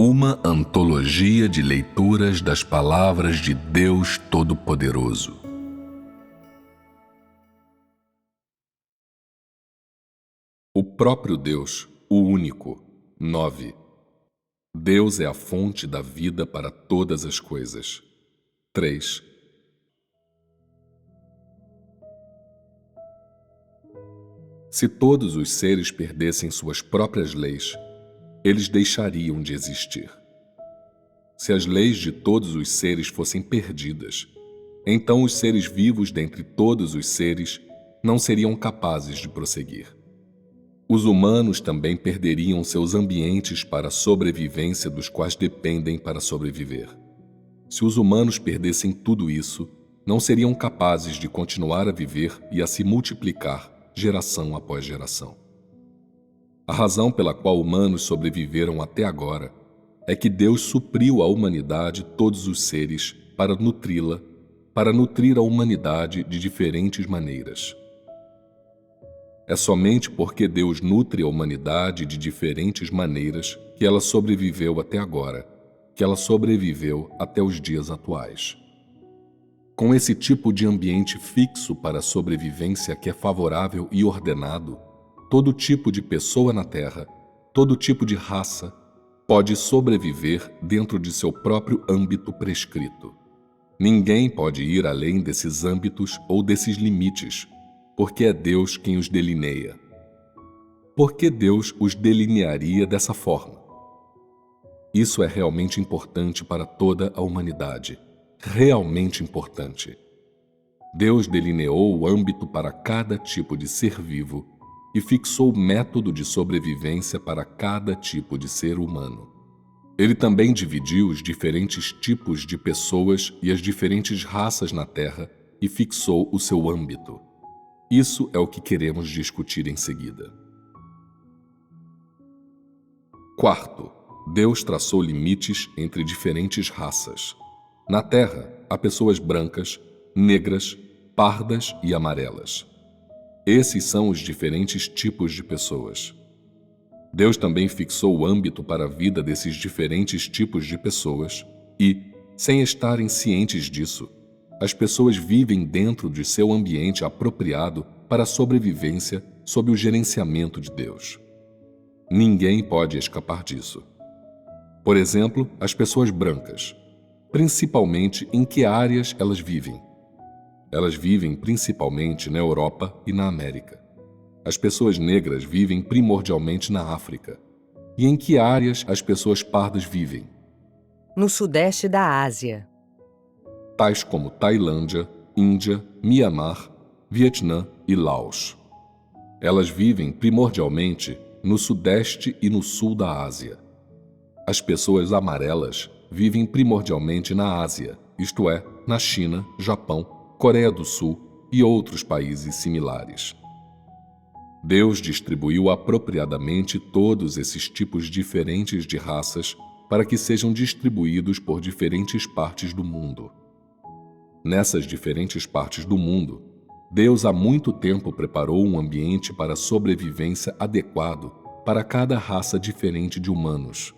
Uma antologia de leituras das palavras de Deus Todo-Poderoso. O próprio Deus, o único. 9. Deus é a fonte da vida para todas as coisas. 3. Se todos os seres perdessem suas próprias leis, eles deixariam de existir. Se as leis de todos os seres fossem perdidas, então os seres vivos dentre todos os seres não seriam capazes de prosseguir. Os humanos também perderiam seus ambientes para a sobrevivência dos quais dependem para sobreviver. Se os humanos perdessem tudo isso, não seriam capazes de continuar a viver e a se multiplicar geração após geração. A razão pela qual humanos sobreviveram até agora é que Deus supriu à humanidade todos os seres para nutri-la, para nutrir a humanidade de diferentes maneiras. É somente porque Deus nutre a humanidade de diferentes maneiras que ela sobreviveu até agora, que ela sobreviveu até os dias atuais. Com esse tipo de ambiente fixo para a sobrevivência que é favorável e ordenado, todo tipo de pessoa na Terra, todo tipo de raça, pode sobreviver dentro de seu próprio âmbito prescrito. Ninguém pode ir além desses âmbitos ou desses limites, porque é Deus quem os delineia. Por que Deus os delinearia dessa forma? Isso é realmente importante para toda a humanidade. Realmente importante. Deus delineou o âmbito para cada tipo de ser vivo e fixou o método de sobrevivência para cada tipo de ser humano. Ele também dividiu os diferentes tipos de pessoas e as diferentes raças na Terra e fixou o seu âmbito. Isso é o que queremos discutir em seguida. Quarto, Deus traçou limites entre diferentes raças. Na Terra, há pessoas brancas, negras, pardas e amarelas. Esses são os diferentes tipos de pessoas. Deus também fixou o âmbito para a vida desses diferentes tipos de pessoas e, sem estarem cientes disso, as pessoas vivem dentro de seu ambiente apropriado para a sobrevivência sob o gerenciamento de Deus. Ninguém pode escapar disso. Por exemplo, as pessoas brancas. Principalmente em que áreas elas vivem? Elas vivem principalmente na Europa e na América. As pessoas negras vivem primordialmente na África. E em que áreas as pessoas pardas vivem? No sudeste da Ásia. Tais como Tailândia, Índia, Mianmar, Vietnã e Laos. Elas vivem primordialmente no sudeste e no sul da Ásia. As pessoas amarelas vivem primordialmente na Ásia, isto é, na China, Japão, Coreia do Sul e outros países similares. Deus distribuiu apropriadamente todos esses tipos diferentes de raças para que sejam distribuídos por diferentes partes do mundo. Nessas diferentes partes do mundo, Deus há muito tempo preparou um ambiente para sobrevivência adequado para cada raça diferente de humanos.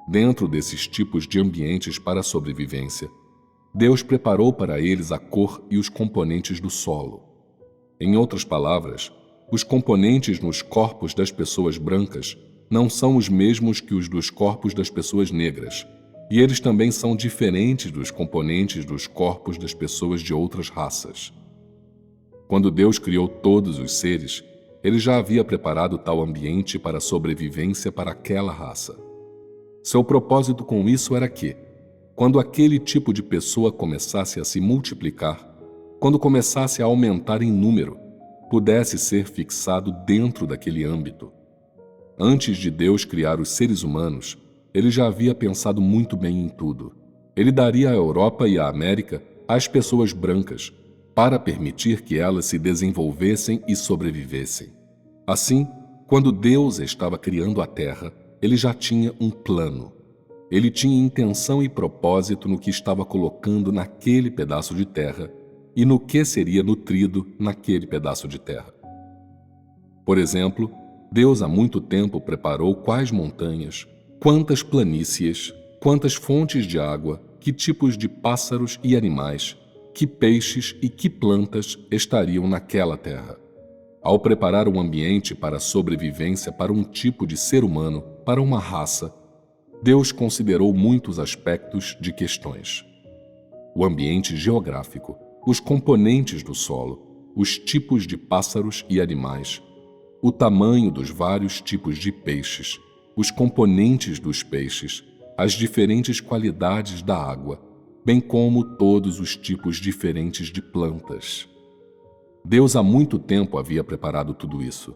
Dentro desses tipos de ambientes para a sobrevivência, Deus preparou para eles a cor e os componentes do solo. Em outras palavras, os componentes nos corpos das pessoas brancas não são os mesmos que os dos corpos das pessoas negras, e eles também são diferentes dos componentes dos corpos das pessoas de outras raças. Quando Deus criou todos os seres, Ele já havia preparado tal ambiente para a sobrevivência para aquela raça. Seu propósito com isso era que, quando aquele tipo de pessoa começasse a se multiplicar, quando começasse a aumentar em número, pudesse ser fixado dentro daquele âmbito. Antes de Deus criar os seres humanos, Ele já havia pensado muito bem em tudo. Ele daria à Europa e à América às pessoas brancas, para permitir que elas se desenvolvessem e sobrevivessem. Assim, quando Deus estava criando a Terra, Ele já tinha um plano. Ele tinha intenção e propósito no que estava colocando naquele pedaço de terra e no que seria nutrido naquele pedaço de terra. Por exemplo, Deus há muito tempo preparou quais montanhas, quantas planícies, quantas fontes de água, que tipos de pássaros e animais, que peixes e que plantas estariam naquela terra. Ao preparar um ambiente para a sobrevivência para um tipo de ser humano, para uma raça, Deus considerou muitos aspectos de questões. O ambiente geográfico, os componentes do solo, os tipos de pássaros e animais, o tamanho dos vários tipos de peixes, os componentes dos peixes, as diferentes qualidades da água, bem como todos os tipos diferentes de plantas. Deus há muito tempo havia preparado tudo isso.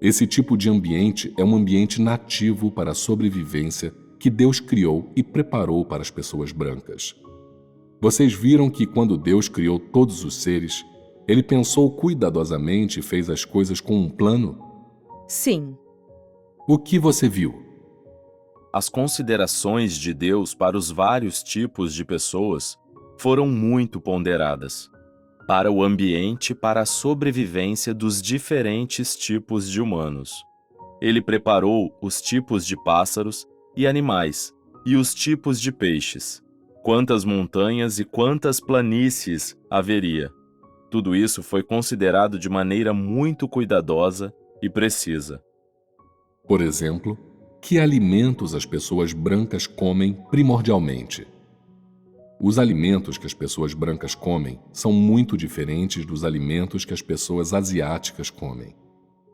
Esse tipo de ambiente é um ambiente nativo para a sobrevivência que Deus criou e preparou para as pessoas brancas. Vocês viram que quando Deus criou todos os seres, Ele pensou cuidadosamente e fez as coisas com um plano? Sim. O que você viu? As considerações de Deus para os vários tipos de pessoas foram muito ponderadas. Para o ambiente e para a sobrevivência dos diferentes tipos de humanos. Ele preparou os tipos de pássaros e animais e os tipos de peixes. Quantas montanhas e quantas planícies haveria. Tudo isso foi considerado de maneira muito cuidadosa e precisa. Por exemplo, que alimentos as pessoas brancas comem primordialmente? Os alimentos que as pessoas brancas comem são muito diferentes dos alimentos que as pessoas asiáticas comem.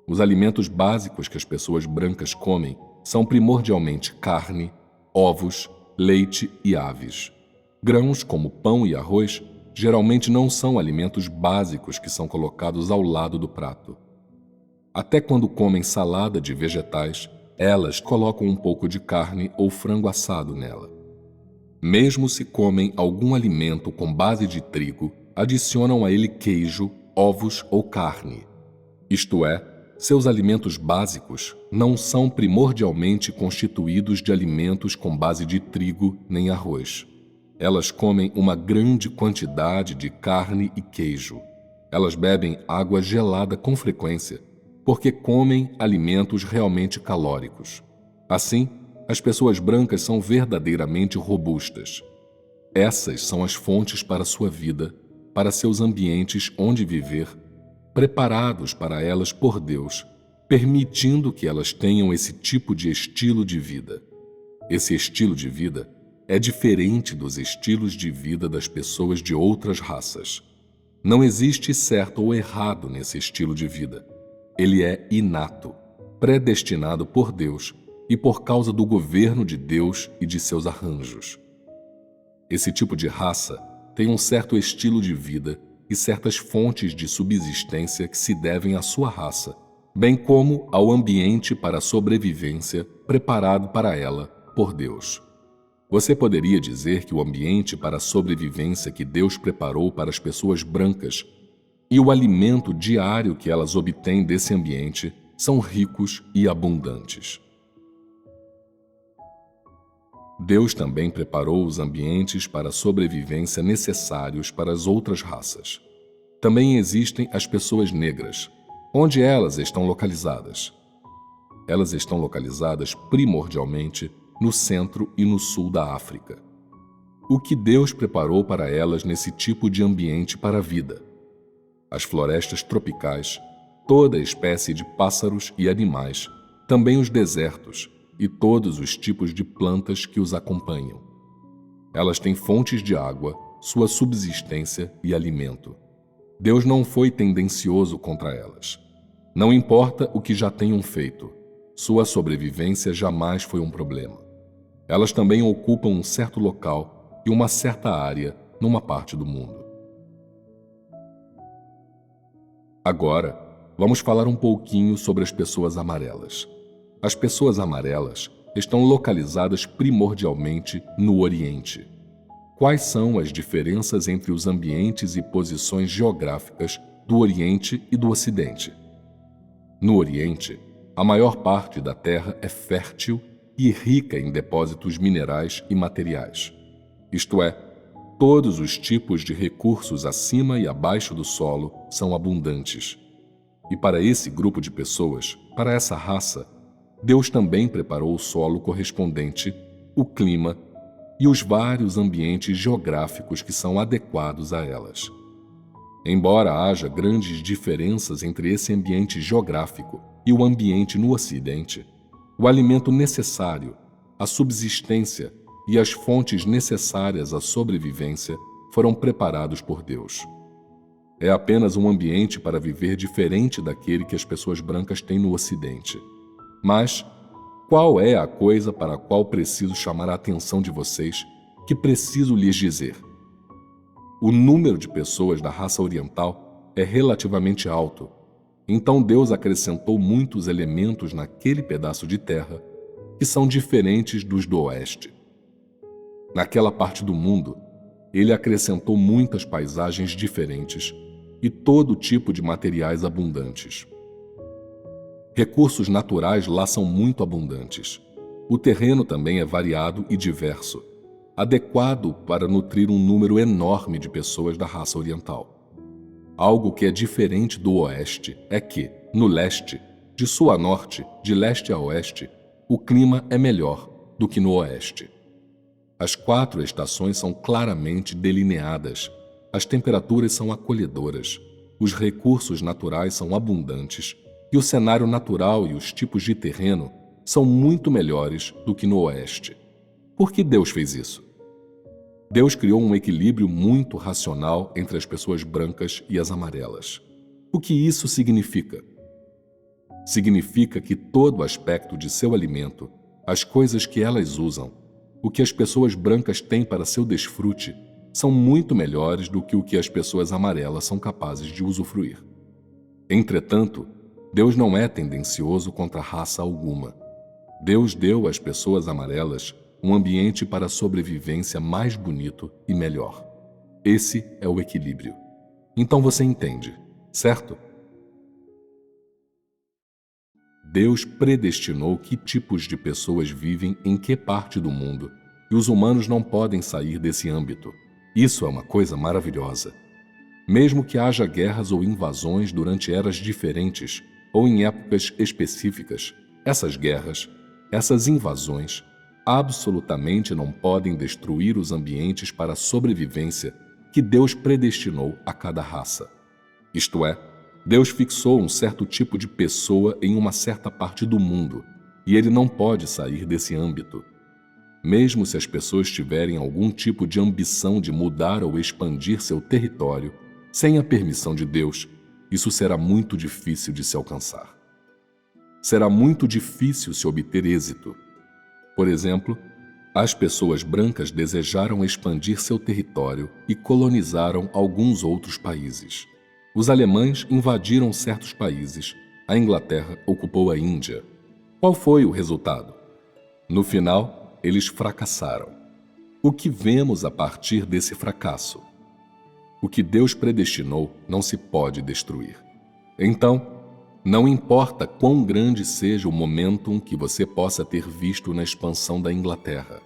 Os alimentos básicos que as pessoas brancas comem são primordialmente carne, ovos, leite e aves. Grãos como pão e arroz geralmente não são alimentos básicos que são colocados ao lado do prato. Até quando comem salada de vegetais, elas colocam um pouco de carne ou frango assado nela. Mesmo se comem algum alimento com base de trigo, adicionam a ele queijo, ovos ou carne. Isto é, seus alimentos básicos não são primordialmente constituídos de alimentos com base de trigo nem arroz. Elas comem uma grande quantidade de carne e queijo. Elas bebem água gelada com frequência, porque comem alimentos realmente calóricos. Assim, as pessoas brancas são verdadeiramente robustas. Essas são as fontes para sua vida, para seus ambientes onde viver, preparados para elas por Deus, permitindo que elas tenham esse tipo de estilo de vida. Esse estilo de vida é diferente dos estilos de vida das pessoas de outras raças. Não existe certo ou errado nesse estilo de vida. Ele é inato, predestinado por Deus e por causa do governo de Deus e de seus arranjos. Esse tipo de raça tem um certo estilo de vida e certas fontes de subsistência que se devem à sua raça, bem como ao ambiente para a sobrevivência preparado para ela por Deus. Você poderia dizer que o ambiente para a sobrevivência que Deus preparou para as pessoas brancas e o alimento diário que elas obtêm desse ambiente são ricos e abundantes. Deus também preparou os ambientes para a sobrevivência necessários para as outras raças. Também existem as pessoas negras. Onde elas estão localizadas? Elas estão localizadas primordialmente no centro e no sul da África. O que Deus preparou para elas nesse tipo de ambiente para a vida? As florestas tropicais, toda espécie de pássaros e animais, também os desertos, e todos os tipos de plantas que os acompanham. Elas têm fontes de água, sua subsistência e alimento. Deus não foi tendencioso contra elas. Não importa o que já tenham feito, sua sobrevivência jamais foi um problema. Elas também ocupam um certo local e uma certa área numa parte do mundo. Agora, vamos falar um pouquinho sobre as pessoas amarelas. As pessoas amarelas estão localizadas primordialmente no Oriente. Quais são as diferenças entre os ambientes e posições geográficas do Oriente e do Ocidente? No Oriente, a maior parte da terra é fértil e rica em depósitos minerais e materiais. Isto é, todos os tipos de recursos acima e abaixo do solo são abundantes. E para esse grupo de pessoas, para essa raça, Deus também preparou o solo correspondente, o clima e os vários ambientes geográficos que são adequados a elas. Embora haja grandes diferenças entre esse ambiente geográfico e o ambiente no Ocidente, o alimento necessário, a subsistência e as fontes necessárias à sobrevivência foram preparados por Deus. É apenas um ambiente para viver diferente daquele que as pessoas brancas têm no Ocidente. Mas qual é a coisa para a qual preciso chamar a atenção de vocês, que preciso lhes dizer? O número de pessoas da raça oriental é relativamente alto, então Deus acrescentou muitos elementos naquele pedaço de terra que são diferentes dos do oeste. Naquela parte do mundo, Ele acrescentou muitas paisagens diferentes e todo tipo de materiais abundantes. Recursos naturais lá são muito abundantes. O terreno também é variado e diverso, adequado para nutrir um número enorme de pessoas da raça oriental. Algo que é diferente do oeste é que, no leste, de sul a norte, de leste a oeste, o clima é melhor do que no oeste. As 4 estações são claramente delineadas, as temperaturas são acolhedoras, os recursos naturais são abundantes e o cenário natural e os tipos de terreno são muito melhores do que no oeste. Por que Deus fez isso? Deus criou um equilíbrio muito racional entre as pessoas brancas e as amarelas. O que isso significa? Significa que todo aspecto de seu alimento, as coisas que elas usam, o que as pessoas brancas têm para seu desfrute, são muito melhores do que o que as pessoas amarelas são capazes de usufruir. Entretanto, Deus não é tendencioso contra raça alguma. Deus deu às pessoas amarelas um ambiente para sobrevivência mais bonito e melhor. Esse é o equilíbrio. Então você entende, certo? Deus predestinou que tipos de pessoas vivem em que parte do mundo, e os humanos não podem sair desse âmbito. Isso é uma coisa maravilhosa. Mesmo que haja guerras ou invasões durante eras diferentes ou em épocas específicas, essas guerras, essas invasões, absolutamente não podem destruir os ambientes para a sobrevivência que Deus predestinou a cada raça. Isto é, Deus fixou um certo tipo de pessoa em uma certa parte do mundo, e ele não pode sair desse âmbito. Mesmo se as pessoas tiverem algum tipo de ambição de mudar ou expandir seu território, sem a permissão de Deus, isso será muito difícil de se alcançar. Será muito difícil se obter êxito. Por exemplo, as pessoas brancas desejaram expandir seu território e colonizaram alguns outros países. Os alemães invadiram certos países. A Inglaterra ocupou a Índia. Qual foi o resultado? No final, eles fracassaram. O que vemos a partir desse fracasso? O que Deus predestinou não se pode destruir. Então, não importa quão grande seja o momentum que você possa ter visto na expansão da Inglaterra.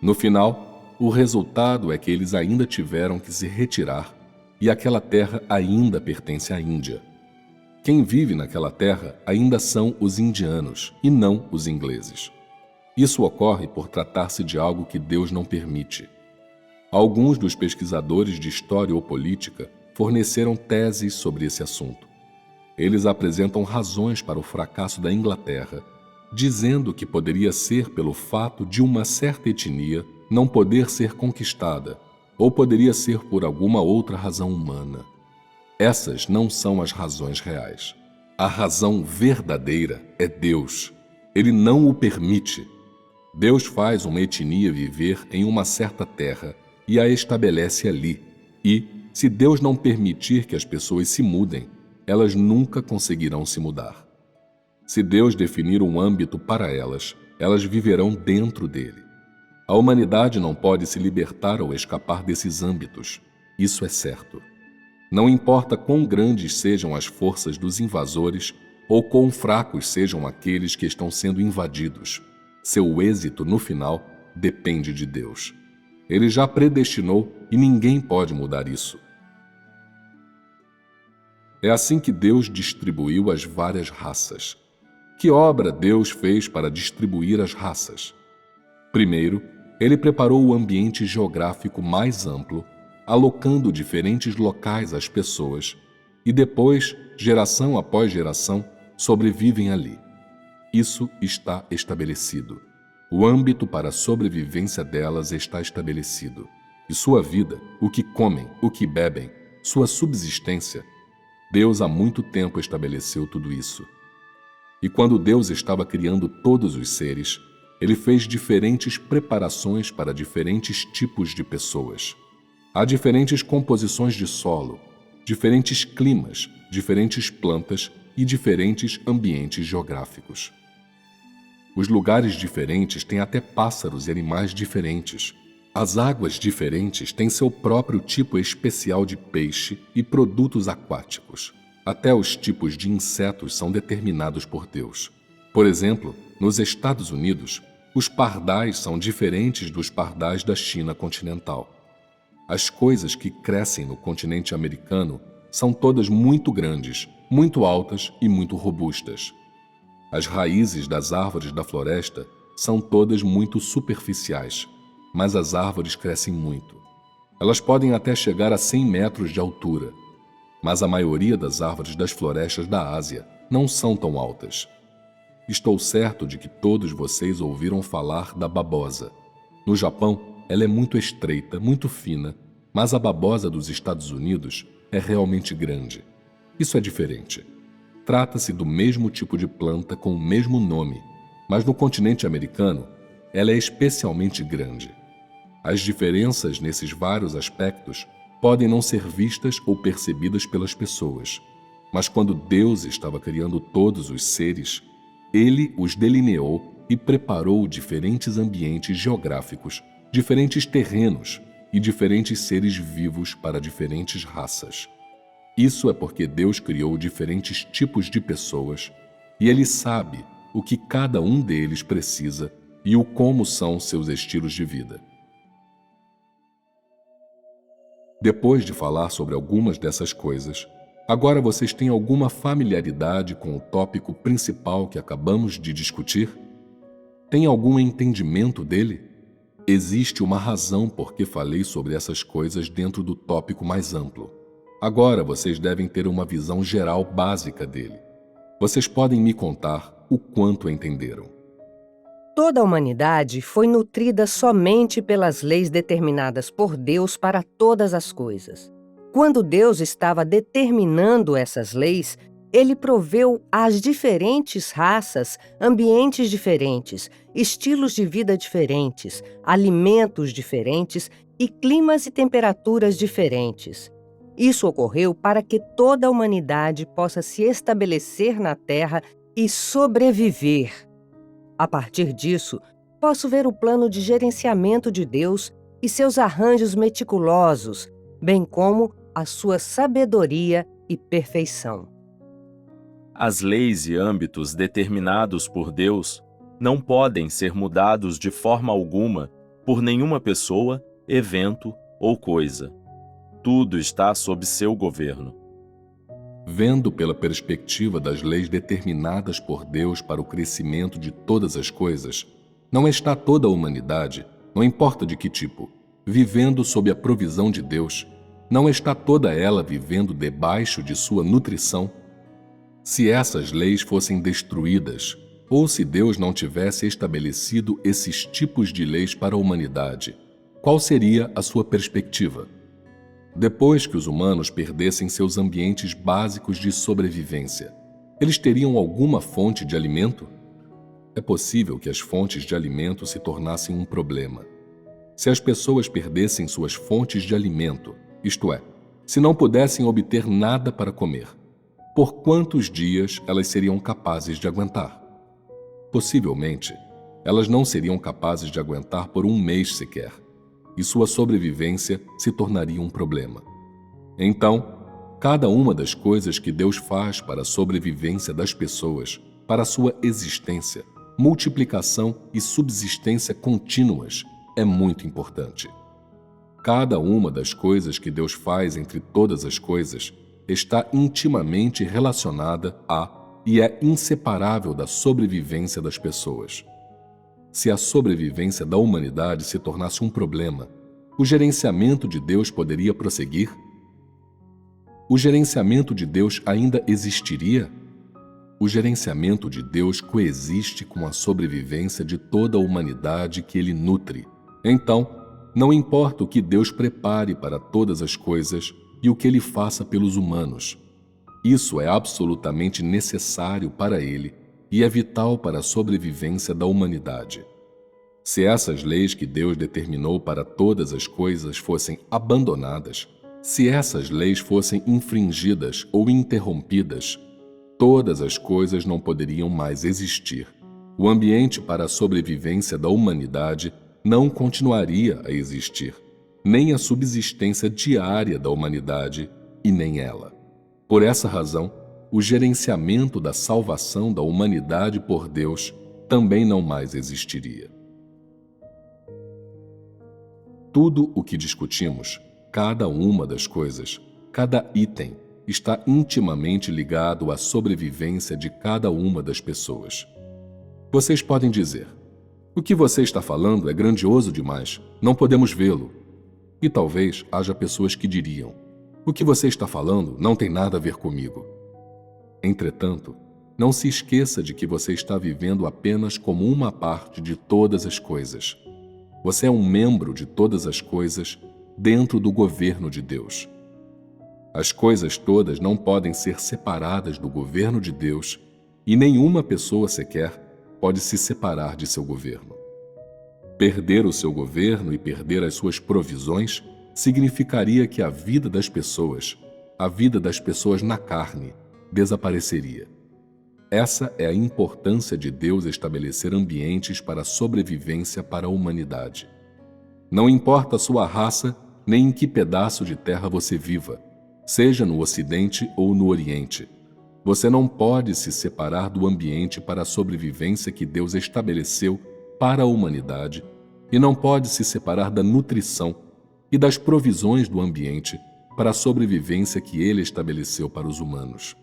No final, o resultado é que eles ainda tiveram que se retirar e aquela terra ainda pertence à Índia. Quem vive naquela terra ainda são os indianos e não os ingleses. Isso ocorre por tratar-se de algo que Deus não permite. Alguns dos pesquisadores de história ou política forneceram teses sobre esse assunto. Eles apresentam razões para o fracasso da Inglaterra, dizendo que poderia ser pelo fato de uma certa etnia não poder ser conquistada, ou poderia ser por alguma outra razão humana. Essas não são as razões reais. A razão verdadeira é Deus. Ele não o permite. Deus faz uma etnia viver em uma certa terra e a estabelece ali. E, se Deus não permitir que as pessoas se mudem, elas nunca conseguirão se mudar. Se Deus definir um âmbito para elas, elas viverão dentro dele. A humanidade não pode se libertar ou escapar desses âmbitos. Isso é certo. Não importa quão grandes sejam as forças dos invasores ou quão fracos sejam aqueles que estão sendo invadidos, seu êxito no final depende de Deus. Ele já predestinou e ninguém pode mudar isso. É assim que Deus distribuiu as várias raças. Que obra Deus fez para distribuir as raças? Primeiro, ele preparou o ambiente geográfico mais amplo, alocando diferentes locais às pessoas, e depois, geração após geração, sobrevivem ali. Isso está estabelecido. O âmbito para a sobrevivência delas está estabelecido. E sua vida, o que comem, o que bebem, sua subsistência, Deus há muito tempo estabeleceu tudo isso. E quando Deus estava criando todos os seres, Ele fez diferentes preparações para diferentes tipos de pessoas. Há diferentes composições de solo, diferentes climas, diferentes plantas e diferentes ambientes geográficos. Os lugares diferentes têm até pássaros e animais diferentes. As águas diferentes têm seu próprio tipo especial de peixe e produtos aquáticos. Até os tipos de insetos são determinados por Deus. Por exemplo, nos Estados Unidos, os pardais são diferentes dos pardais da China continental. As coisas que crescem no continente americano são todas muito grandes, muito altas e muito robustas. As raízes das árvores da floresta são todas muito superficiais, mas as árvores crescem muito. Elas podem até chegar a 100 metros de altura, mas a maioria das árvores das florestas da Ásia não são tão altas. Estou certo de que todos vocês ouviram falar da babosa. No Japão, ela é muito estreita, muito fina, mas a babosa dos Estados Unidos é realmente grande. Isso é diferente. Trata-se do mesmo tipo de planta com o mesmo nome, mas no continente americano, ela é especialmente grande. As diferenças nesses vários aspectos podem não ser vistas ou percebidas pelas pessoas, mas quando Deus estava criando todos os seres, Ele os delineou e preparou diferentes ambientes geográficos, diferentes terrenos e diferentes seres vivos para diferentes raças. Isso é porque Deus criou diferentes tipos de pessoas e Ele sabe o que cada um deles precisa e o como são seus estilos de vida. Depois de falar sobre algumas dessas coisas, agora vocês têm alguma familiaridade com o tópico principal que acabamos de discutir? Tem algum entendimento dele? Existe uma razão por que falei sobre essas coisas dentro do tópico mais amplo. Agora vocês devem ter uma visão geral básica dele. Vocês podem me contar o quanto entenderam. Toda a humanidade foi nutrida somente pelas leis determinadas por Deus para todas as coisas. Quando Deus estava determinando essas leis, Ele proveu às diferentes raças ambientes diferentes, estilos de vida diferentes, alimentos diferentes e climas e temperaturas diferentes. Isso ocorreu para que toda a humanidade possa se estabelecer na Terra e sobreviver. A partir disso, posso ver o plano de gerenciamento de Deus e seus arranjos meticulosos, bem como a sua sabedoria e perfeição. As leis e âmbitos determinados por Deus não podem ser mudados de forma alguma por nenhuma pessoa, evento ou coisa. Tudo está sob seu governo. Vendo pela perspectiva das leis determinadas por Deus para o crescimento de todas as coisas, não está toda a humanidade, não importa de que tipo, vivendo sob a provisão de Deus? Não está toda ela vivendo debaixo de sua nutrição? Se essas leis fossem destruídas, ou se Deus não tivesse estabelecido esses tipos de leis para a humanidade, qual seria a sua perspectiva? Depois que os humanos perdessem seus ambientes básicos de sobrevivência, eles teriam alguma fonte de alimento? É possível que as fontes de alimento se tornassem um problema. Se as pessoas perdessem suas fontes de alimento, isto é, se não pudessem obter nada para comer, por quantos dias elas seriam capazes de aguentar? Possivelmente, elas não seriam capazes de aguentar por um mês sequer, e sua sobrevivência se tornaria um problema. Então, cada uma das coisas que Deus faz para a sobrevivência das pessoas, para a sua existência, multiplicação e subsistência contínuas, é muito importante. Cada uma das coisas que Deus faz entre todas as coisas está intimamente relacionada a e é inseparável da sobrevivência das pessoas. Se a sobrevivência da humanidade se tornasse um problema, o gerenciamento de Deus poderia prosseguir? O gerenciamento de Deus ainda existiria? O gerenciamento de Deus coexiste com a sobrevivência de toda a humanidade que Ele nutre. Então, não importa o que Deus prepare para todas as coisas e o que Ele faça pelos humanos. Isso é absolutamente necessário para Ele e é vital para a sobrevivência da humanidade. Se essas leis que Deus determinou para todas as coisas fossem abandonadas, se essas leis fossem infringidas ou interrompidas, todas as coisas não poderiam mais existir. O ambiente para a sobrevivência da humanidade não continuaria a existir, nem a subsistência diária da humanidade e nem ela. Por essa razão, o gerenciamento da salvação da humanidade por Deus também não mais existiria. Tudo o que discutimos, cada uma das coisas, cada item, está intimamente ligado à sobrevivência de cada uma das pessoas. Vocês podem dizer: o que você está falando é grandioso demais, não podemos vê-lo. E talvez haja pessoas que diriam: o que você está falando não tem nada a ver comigo. Entretanto, não se esqueça de que você está vivendo apenas como uma parte de todas as coisas. Você é um membro de todas as coisas dentro do governo de Deus. As coisas todas não podem ser separadas do governo de Deus e nenhuma pessoa sequer pode se separar de seu governo. Perder o seu governo e perder as suas provisões significaria que a vida das pessoas na carne, desapareceria. Essa é a importância de Deus estabelecer ambientes para a sobrevivência para a humanidade. Não importa a sua raça, nem em que pedaço de terra você viva, seja no Ocidente ou no Oriente. Você não pode se separar do ambiente para a sobrevivência que Deus estabeleceu para a humanidade e não pode se separar da nutrição e das provisões do ambiente para a sobrevivência que Ele estabeleceu para os humanos.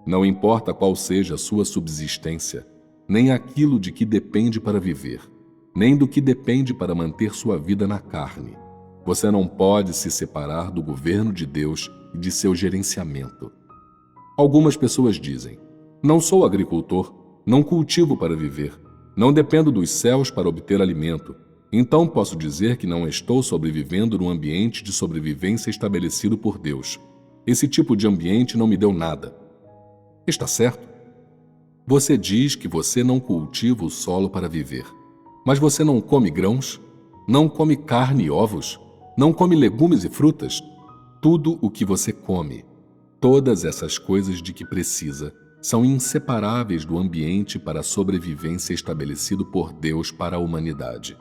Não importa qual seja a sua subsistência, nem aquilo de que depende para viver, nem do que depende para manter sua vida na carne. Você não pode se separar do governo de Deus e de seu gerenciamento. Algumas pessoas dizem: não sou agricultor, não cultivo para viver, não dependo dos céus para obter alimento, então posso dizer que não estou sobrevivendo num ambiente de sobrevivência estabelecido por Deus. Esse tipo de ambiente não me deu nada. Está certo? Você diz que você não cultiva o solo para viver, mas você não come grãos, não come carne e ovos, não come legumes e frutas. Tudo o que você come, todas essas coisas de que precisa, são inseparáveis do ambiente para a sobrevivência estabelecido por Deus para a humanidade.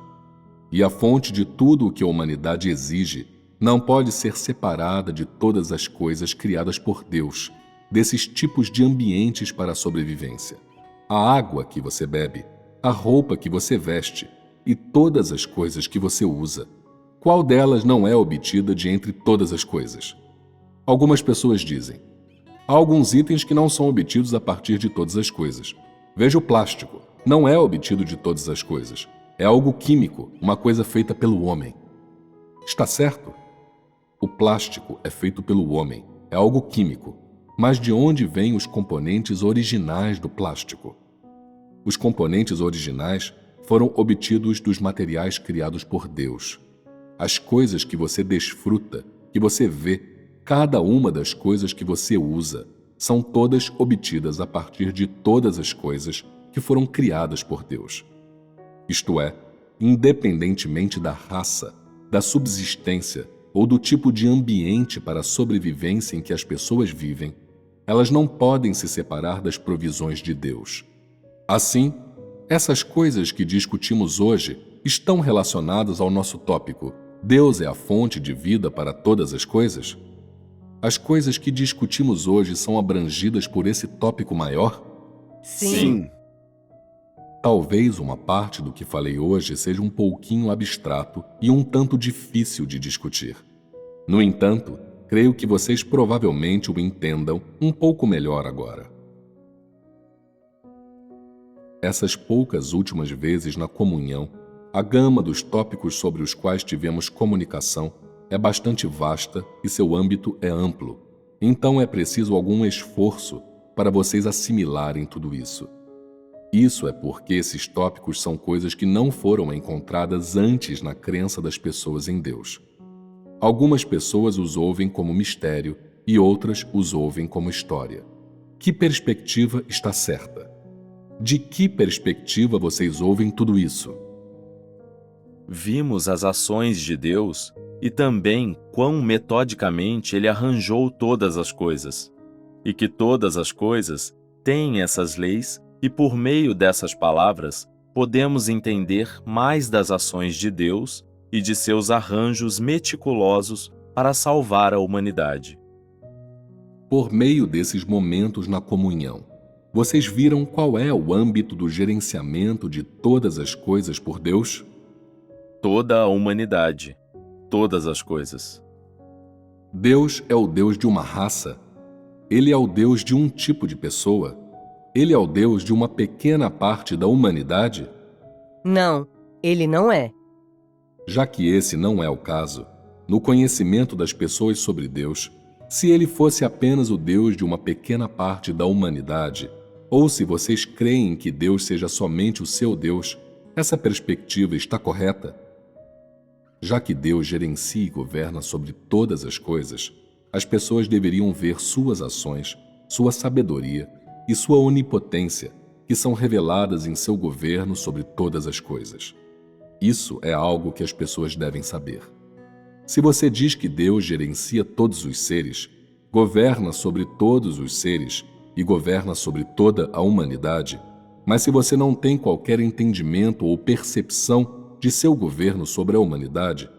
E a fonte de tudo o que a humanidade exige não pode ser separada de todas as coisas criadas por Deus, desses tipos de ambientes para a sobrevivência. A água que você bebe, a roupa que você veste e todas as coisas que você usa. Qual delas não é obtida de entre todas as coisas? Algumas pessoas dizem: há alguns itens que não são obtidos a partir de todas as coisas. Veja o plástico. Não é obtido de todas as coisas. É algo químico, uma coisa feita pelo homem. Está certo? O plástico é feito pelo homem. É algo químico. Mas de onde vêm os componentes originais do plástico? Os componentes originais foram obtidos dos materiais criados por Deus. As coisas que você desfruta, que você vê, cada uma das coisas que você usa, são todas obtidas a partir de todas as coisas que foram criadas por Deus. Isto é, independentemente da raça, da subsistência ou do tipo de ambiente para a sobrevivência em que as pessoas vivem, elas não podem se separar das provisões de Deus. Assim, essas coisas que discutimos hoje estão relacionadas ao nosso tópico: Deus é a fonte de vida para todas as coisas? As coisas que discutimos hoje são abrangidas por esse tópico maior? Sim. Talvez uma parte do que falei hoje seja um pouquinho abstrato e um tanto difícil de discutir. No entanto, creio que vocês provavelmente o entendam um pouco melhor agora. Essas poucas últimas vezes na comunhão, a gama dos tópicos sobre os quais tivemos comunicação é bastante vasta e seu âmbito é amplo. Então é preciso algum esforço para vocês assimilarem tudo isso. Isso é porque esses tópicos são coisas que não foram encontradas antes na crença das pessoas em Deus. Algumas pessoas os ouvem como mistério e outras os ouvem como história. Que perspectiva está certa? De que perspectiva vocês ouvem tudo isso? Vimos as ações de Deus e também quão metodicamente Ele arranjou todas as coisas, e que todas as coisas têm essas leis, e por meio dessas palavras podemos entender mais das ações de Deus e de seus arranjos meticulosos para salvar a humanidade. Por meio desses momentos na comunhão, vocês viram qual é o âmbito do gerenciamento de todas as coisas por Deus? Toda a humanidade, todas as coisas. Deus é o Deus de uma raça. Ele é o Deus de um tipo de pessoa. Ele é o Deus de uma pequena parte da humanidade? Não, ele não é. Já que esse não é o caso, no conhecimento das pessoas sobre Deus, se ele fosse apenas o Deus de uma pequena parte da humanidade, ou se vocês creem que Deus seja somente o seu Deus, essa perspectiva está correta? Já que Deus gerencia e governa sobre todas as coisas, as pessoas deveriam ver suas ações, sua sabedoria e sua onipotência, que são reveladas em seu governo sobre todas as coisas. Isso é algo que as pessoas devem saber. Se você diz que Deus gerencia todos os seres, governa sobre todos os seres e governa sobre toda a humanidade, mas se você não tem qualquer entendimento ou percepção de seu governo sobre a humanidade,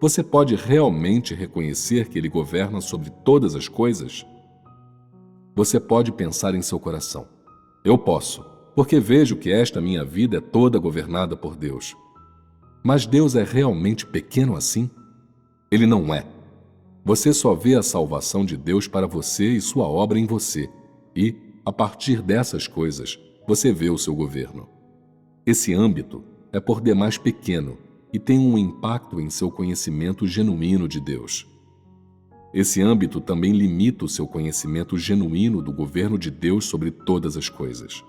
você pode realmente reconhecer que ele governa sobre todas as coisas? Você pode pensar em seu coração: eu posso, porque vejo que esta minha vida é toda governada por Deus. Mas Deus é realmente pequeno assim? Ele não é. Você só vê a salvação de Deus para você e sua obra em você, e, a partir dessas coisas, você vê o seu governo. Esse âmbito é por demais pequeno e tem um impacto em seu conhecimento genuíno de Deus. Esse âmbito também limita o seu conhecimento genuíno do governo de Deus sobre todas as coisas.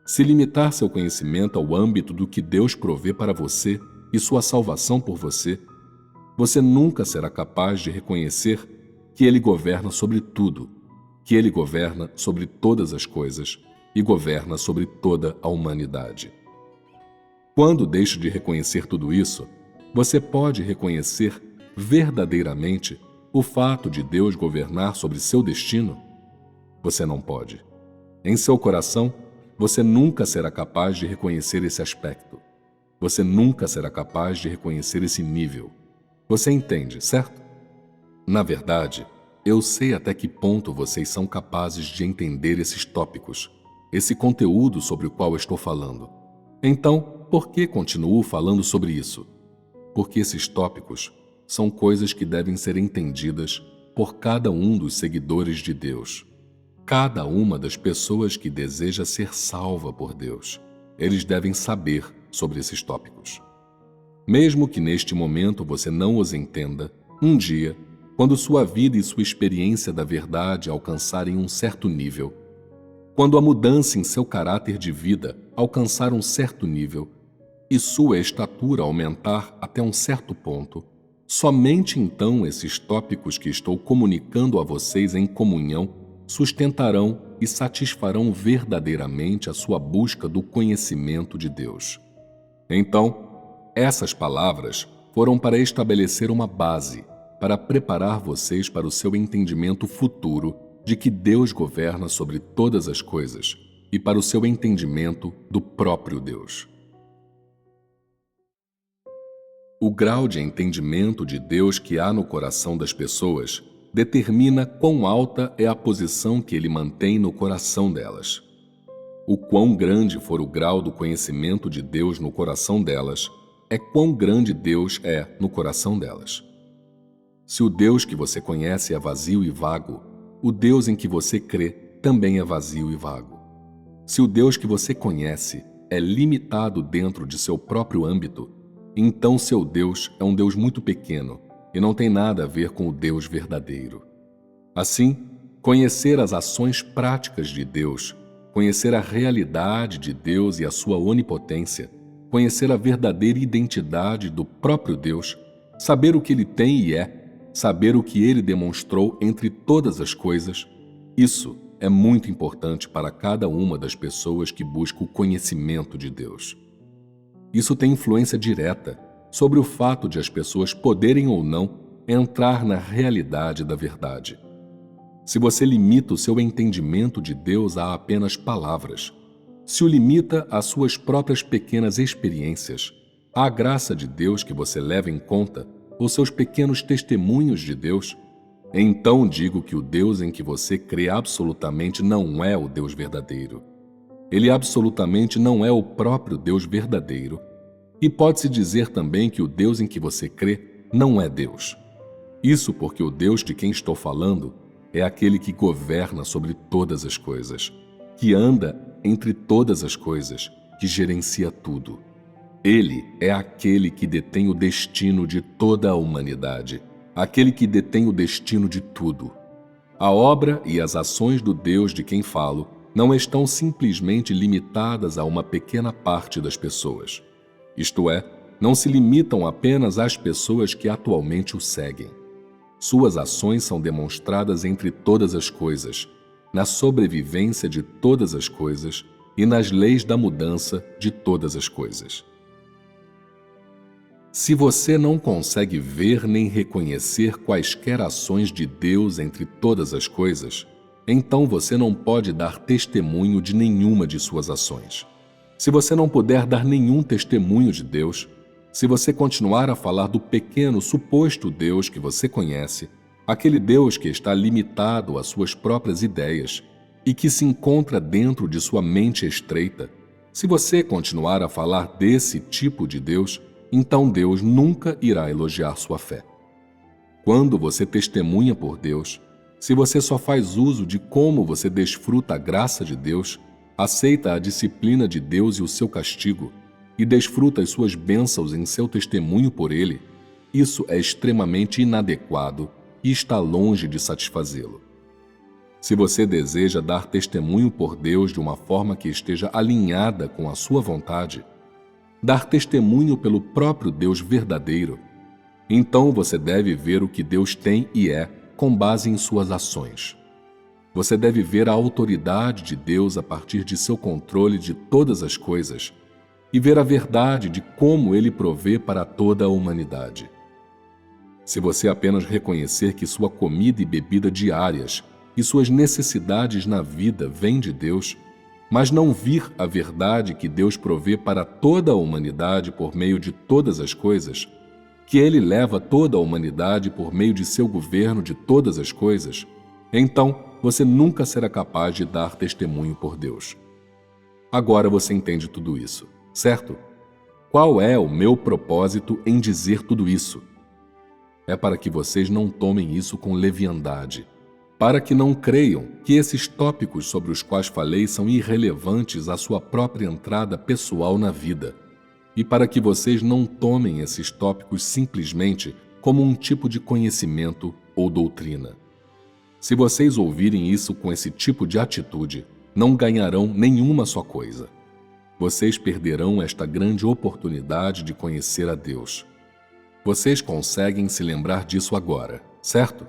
Se limitar seu conhecimento ao âmbito do que Deus provê para você e sua salvação por você, você nunca será capaz de reconhecer que Ele governa sobre tudo, que Ele governa sobre todas as coisas e governa sobre toda a humanidade. Quando deixa de reconhecer tudo isso, você pode reconhecer verdadeiramente o fato de Deus governar sobre seu destino? Você não pode. Em seu coração, você nunca será capaz de reconhecer esse aspecto. Você nunca será capaz de reconhecer esse nível. Você entende, certo? Na verdade, eu sei até que ponto vocês são capazes de entender esses tópicos, esse conteúdo sobre o qual estou falando. Então, por que continuo falando sobre isso? Porque esses tópicos são coisas que devem ser entendidas por cada um dos seguidores de Deus. Cada uma das pessoas que deseja ser salva por Deus. Eles devem saber sobre esses tópicos. Mesmo que neste momento você não os entenda, um dia, quando sua vida e sua experiência da verdade alcançarem um certo nível, quando a mudança em seu caráter de vida alcançar um certo nível e sua estatura aumentar até um certo ponto, somente então esses tópicos que estou comunicando a vocês em comunhão sustentarão e satisfarão verdadeiramente a sua busca do conhecimento de Deus. Então, essas palavras foram para estabelecer uma base, para preparar vocês para o seu entendimento futuro de que Deus governa sobre todas as coisas e para o seu entendimento do próprio Deus. O grau de entendimento de Deus que há no coração das pessoas determina quão alta é a posição que ele mantém no coração delas. O quão grande for o grau do conhecimento de Deus no coração delas, é quão grande Deus é no coração delas. Se o Deus que você conhece é vazio e vago, o Deus em que você crê também é vazio e vago. Se o Deus que você conhece é limitado dentro de seu próprio âmbito, então seu Deus é um Deus muito pequeno e não tem nada a ver com o Deus verdadeiro. Assim, conhecer as ações práticas de Deus, conhecer a realidade de Deus e a sua onipotência, conhecer a verdadeira identidade do próprio Deus, saber o que Ele tem e é, saber o que Ele demonstrou entre todas as coisas, isso é muito importante para cada uma das pessoas que busca o conhecimento de Deus. Isso tem influência direta sobre o fato de as pessoas poderem ou não entrar na realidade da verdade. Se você limita o seu entendimento de Deus a apenas palavras, se o limita às suas próprias pequenas experiências, à graça de Deus que você leva em conta, ou seus pequenos testemunhos de Deus, então digo que o Deus em que você crê absolutamente não é o Deus verdadeiro. Ele absolutamente não é o próprio Deus verdadeiro. E pode-se dizer também que o Deus em que você crê não é Deus. Isso porque o Deus de quem estou falando é aquele que governa sobre todas as coisas, que anda entre todas as coisas, que gerencia tudo. Ele é aquele que detém o destino de toda a humanidade, aquele que detém o destino de tudo. A obra e as ações do Deus de quem falo não estão simplesmente limitadas a uma pequena parte das pessoas. Isto é, não se limitam apenas às pessoas que atualmente o seguem. Suas ações são demonstradas entre todas as coisas, na sobrevivência de todas as coisas e nas leis da mudança de todas as coisas. Se você não consegue ver nem reconhecer quaisquer ações de Deus entre todas as coisas, então você não pode dar testemunho de nenhuma de suas ações. Se você não puder dar nenhum testemunho de Deus, se você continuar a falar do pequeno suposto Deus que você conhece, aquele Deus que está limitado às suas próprias ideias e que se encontra dentro de sua mente estreita, se você continuar a falar desse tipo de Deus, então Deus nunca irá elogiar sua fé. Quando você testemunha por Deus, se você só faz uso de como você desfruta a graça de Deus, aceita a disciplina de Deus e o seu castigo, e desfruta as suas bênçãos em seu testemunho por Ele, isso é extremamente inadequado e está longe de satisfazê-lo. Se você deseja dar testemunho por Deus de uma forma que esteja alinhada com a sua vontade, dar testemunho pelo próprio Deus verdadeiro, então você deve ver o que Deus tem e é com base em suas ações. Você deve ver a autoridade de Deus a partir de seu controle de todas as coisas e ver a verdade de como Ele provê para toda a humanidade. Se você apenas reconhecer que sua comida e bebida diárias e suas necessidades na vida vêm de Deus, mas não vir a verdade que Deus provê para toda a humanidade por meio de todas as coisas, que Ele leva toda a humanidade por meio de seu governo de todas as coisas, então você nunca será capaz de dar testemunho por Deus. Agora você entende tudo isso, certo? Qual é o meu propósito em dizer tudo isso? É para que vocês não tomem isso com leviandade, para que não creiam que esses tópicos sobre os quais falei são irrelevantes à sua própria entrada pessoal na vida, e para que vocês não tomem esses tópicos simplesmente como um tipo de conhecimento ou doutrina. Se vocês ouvirem isso com esse tipo de atitude, não ganharão nenhuma só coisa. Vocês perderão esta grande oportunidade de conhecer a Deus. Vocês conseguem se lembrar disso agora, certo?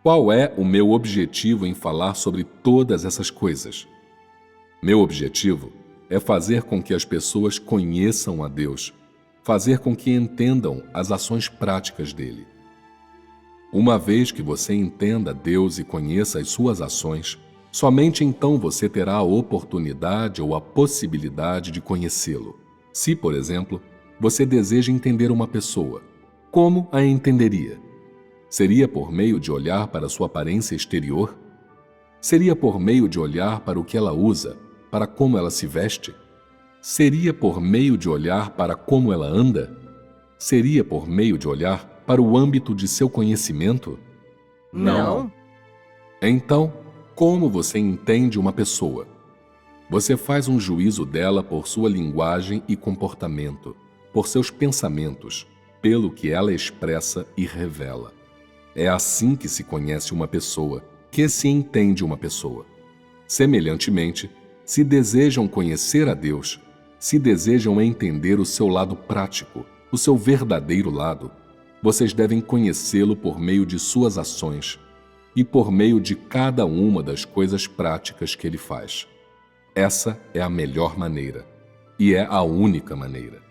Qual é o meu objetivo em falar sobre todas essas coisas? Meu objetivo é fazer com que as pessoas conheçam a Deus, fazer com que entendam as ações práticas dele. Uma vez que você entenda Deus e conheça as suas ações, somente então você terá a oportunidade ou a possibilidade de conhecê-lo. Se, por exemplo, você deseja entender uma pessoa, como a entenderia? Seria por meio de olhar para sua aparência exterior? Seria por meio de olhar para o que ela usa, para como ela se veste? Seria por meio de olhar para como ela anda? Seria por meio de olhar para o âmbito de seu conhecimento? Não. Então, Como você entende uma pessoa? Você faz um juízo dela por sua linguagem e comportamento, por seus pensamentos, pelo que ela expressa e revela. É assim que se conhece uma pessoa, que se entende uma pessoa. Semelhantemente, se desejam conhecer a Deus, se desejam entender o seu lado prático, o seu verdadeiro lado, vocês devem conhecê-lo por meio de suas ações e por meio de cada uma das coisas práticas que ele faz. Essa é a melhor maneira, e é a única maneira.